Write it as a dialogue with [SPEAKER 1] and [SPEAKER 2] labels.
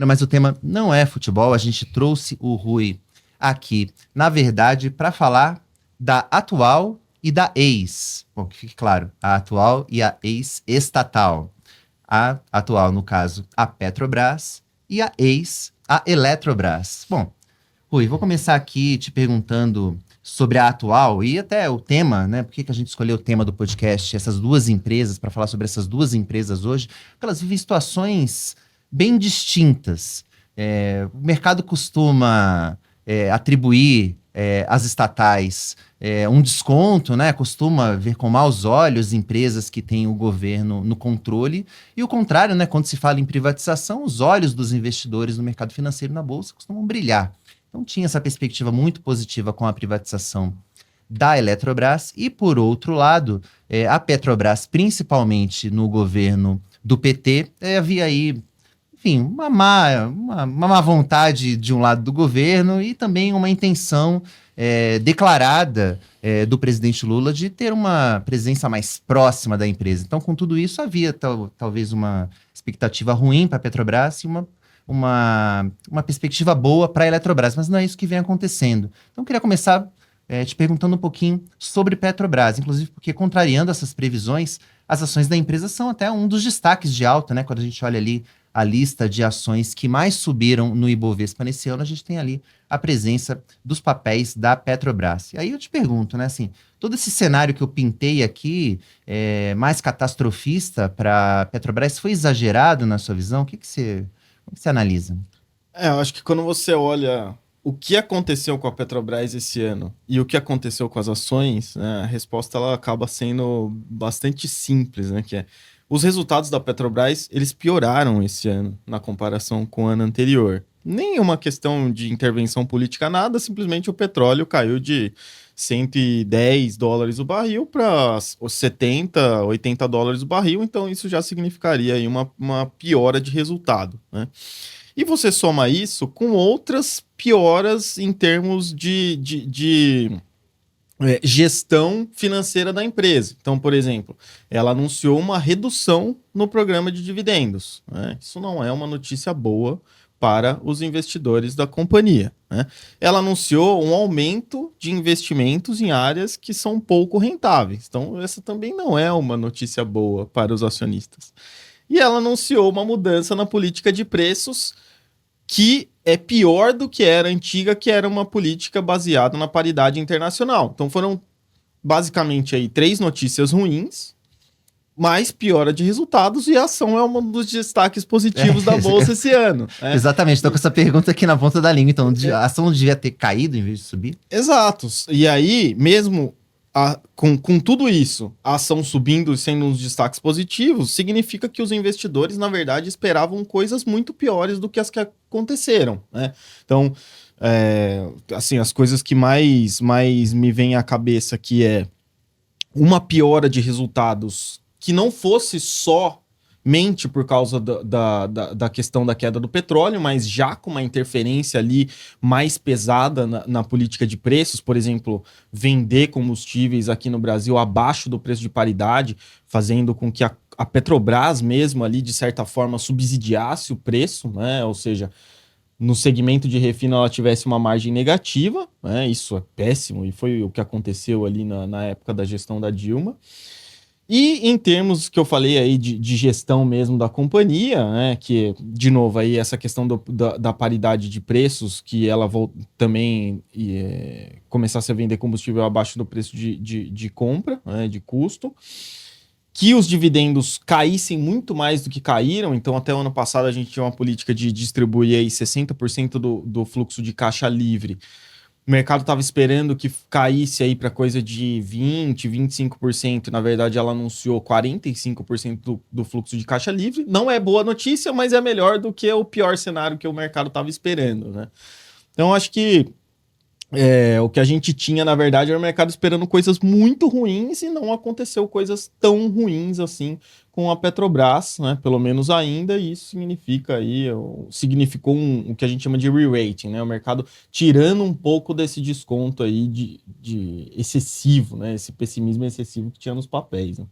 [SPEAKER 1] Mas o tema não é futebol, a gente trouxe o Rui aqui, na verdade, para falar da atual e da ex. Bom, que fique claro, a atual e a ex-estatal. A atual, no caso, a Petrobras, e a ex, a Eletrobras. Bom, Rui, vou começar aqui te perguntando sobre a atual e até o tema, né? Por que que a gente escolheu o tema do podcast, essas duas empresas, para falar sobre essas duas empresas hoje? Porque elas vivem situações bem distintas. O mercado costuma atribuir às estatais um desconto, né? Costuma ver com maus olhos empresas que têm o governo no controle. E o contrário, né? Quando se fala em privatização, os olhos dos investidores no mercado financeiro na bolsa costumam brilhar. Então tinha essa perspectiva muito positiva com a privatização da Eletrobras e, por outro lado, a Petrobras, principalmente no governo do PT, havia aí, enfim, uma má vontade de um lado do governo e também uma intenção declarada do presidente Lula de ter uma presença mais próxima da empresa. Então, com tudo isso, havia talvez uma expectativa ruim para a Petrobras e uma perspectiva boa para a Eletrobras, mas não é isso que vem acontecendo. Então, eu queria começar te perguntando um pouquinho sobre Petrobras, inclusive porque, contrariando essas previsões, as ações da empresa são até um dos destaques de alta, né? Quando a gente olha ali a lista de ações que mais subiram no Ibovespa nesse ano, a gente tem ali a presença dos papéis da Petrobras. E aí eu te pergunto, né, assim, todo esse cenário que eu pintei aqui, mais catastrofista para a Petrobras, foi exagerado na sua visão? Como que você analisa?
[SPEAKER 2] Eu acho que quando você olha o que aconteceu com a Petrobras esse ano e o que aconteceu com as ações, né, a resposta ela acaba sendo bastante simples, né, que é os resultados da Petrobras, eles pioraram esse ano na comparação com o ano anterior. Nem uma questão de intervenção política, nada, simplesmente o petróleo caiu de US$ 110 o barril para os 70, US$ 80 o barril, então isso já significaria aí uma piora de resultado, né? E você soma isso com outras pioras em termos de gestão financeira da empresa. Então, por exemplo, ela anunciou uma redução no programa de dividendos, né? Isso não é uma notícia boa para os investidores da companhia, né? Ela anunciou um aumento de investimentos em áreas que são pouco rentáveis. Então, essa também não é uma notícia boa para os acionistas. E ela anunciou uma mudança na política de preços que é pior do que era a antiga, que era uma política baseada na paridade internacional. Então foram basicamente aí três notícias ruins, mais piora de resultados, e a ação é um dos destaques positivos da bolsa esse ano, né?
[SPEAKER 1] Exatamente, estou com essa pergunta aqui na ponta da língua. Então, a ação não devia ter caído em vez de subir?
[SPEAKER 2] Exatos. E aí, mesmo com tudo isso, a ação subindo e sendo uns destaques positivos, significa que os investidores, na verdade, esperavam coisas muito piores do que as que aconteceram, né? Então, assim, as coisas que mais me vêm à cabeça que é uma piora de resultados que não fosse somente por causa da questão da queda do petróleo, mas já com uma interferência ali mais pesada na política de preços, por exemplo, vender combustíveis aqui no Brasil abaixo do preço de paridade, fazendo com que a Petrobras mesmo ali, de certa forma, subsidiasse o preço, né? Ou seja, no segmento de refino ela tivesse uma margem negativa, né? Isso é péssimo e foi o que aconteceu ali na época da gestão da Dilma. E em termos que eu falei aí de gestão mesmo da companhia, né, que, de novo, aí essa questão da paridade de preços, que ela também começasse a vender combustível abaixo do preço de compra, né, de custo, que os dividendos caíssem muito mais do que caíram. Então, até o ano passado, a gente tinha uma política de distribuir aí 60% do fluxo de caixa livre. O mercado estava esperando que caísse aí para coisa de 20, 25%. Na verdade, ela anunciou 45% do fluxo de caixa livre. Não é boa notícia, mas é melhor do que o pior cenário que o mercado estava esperando, né? Então, acho que o que a gente tinha, na verdade, era o mercado esperando coisas muito ruins e não aconteceu coisas tão ruins assim com a Petrobras, né? Pelo menos ainda, e isso significa aí, significou o que a gente chama de re-rating, né? O mercado tirando um pouco desse desconto aí de excessivo, né? Esse pessimismo excessivo que tinha nos papéis, né?